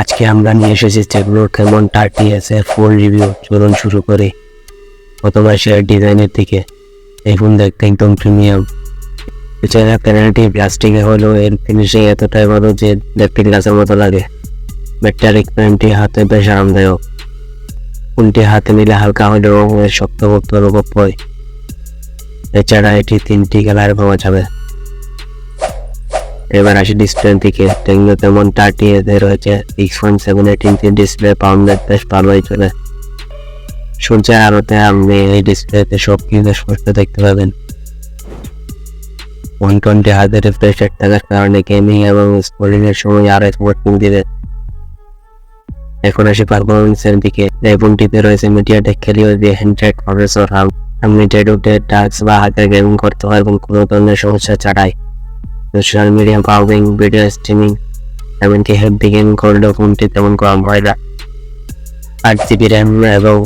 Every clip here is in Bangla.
আজকে আমরা নিয়ে এসেছি টেকনো ক্যামন 30S এর ফুল রিভিউ। চলুন শুরু করি প্রথমে আসে ডিজাইনের দিকে। এই ফোন দেখতে একদম প্রিমিয়াম। এছাড়া প্যানেলটি প্লাস্টিকে হলেও এর ফিনিশিং এতটাই ভালো যে দেখতে গ্লাসের মতো লাগে। ব্যাটারি ফ্রেমটি হাতে বেশ আরামদায়ক। ফোনটি হাতে নিলে হালকা হলেও এর শক্তপোক্ত অনুভব হয়। এছাড়া এটি 3টি কালারে পাওয়া যাবে। এবার আসি ডিসপ্লের দিকে। টেকনো ক্যামন 30S এ রয়েছে 6.78 ইঞ্চি ডিসপ্লে। পাউন্ডের বেশ ভালোই চলে। সূর্যের আলোতে আপনি এই ডিসপ্লেতে সব কিছু স্পষ্ট দেখতে পাবেন। 120 হার্জের রিফ্রেশ রেট থাকার কারণে গেমিং এবং স্ক্রোলিং এর সময় আরো স্মুথ দিবে। এখন আসি পারফরমেন্সের দিকে। এই ফোনটিতে রয়েছে মিডিয়াটেক হেলিও D100 প্রসেসর। আপনি ডে-টু-ডে টাস্ক বা হাতে গেমিং করতে পারবেন কোনো ধরনের সমস্যা ছাড়াই। Social media browsing, video streaming, এমনকি হেভি গেমিং করলেও ফোনটি তেমন কম হয় না। 8GB র্যাম এবং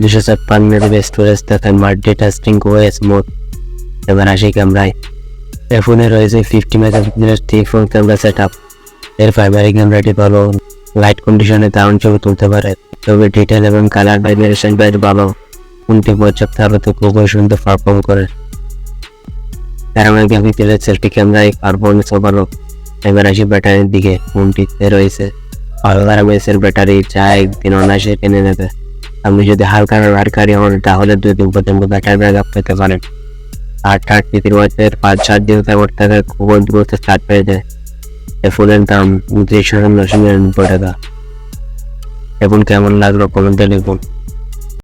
256 MB স্টোরেজ থাকায় মাল্টিটাস্কিং খুবই স্মুথ। এবার আসি ক্যামেরায়। এই ফোনে রয়েছে 50 মেগাপিক্সেলের 3-4 ক্যামেরা সেটআপ। এর প্রাইমারি ক্যামেরাটি ভালো, লাইট কন্ডিশনে দারুণ ছবি তুলতে পারে। তবে ডিটেল এবং কালার ভাইব্রেশন বেশ ভালো। ফোনটি পর্যাপ্ত আলোতে খুবই সুন্দর পারফর্ম করে। 13 মেগাপিক্সেলের সেলফি ক্যামেরায় পারফরমেন্স ভালো। এবার আসি ব্যাটারির দিকে। ফোনটিতে রয়েছে 12 mAh এর ব্যাটারি, যা একদিন অনায়াসে টেনে নেবে। আপনি যদি হালকা ব্যবহারকারী হন তাহলে 2 দিন পর্যন্ত ব্যাটারি ব্যাকআপ পেতে পারেন। আর 33 ওয়াটের 5-7 দিন ব্যবহার থাকায় খুব দ্রুত চার্জ পেয়ে যায়। এই ফোনের দাম 399 টাকা। এখন কেমন লাগলো কমেন্টে লিখুন।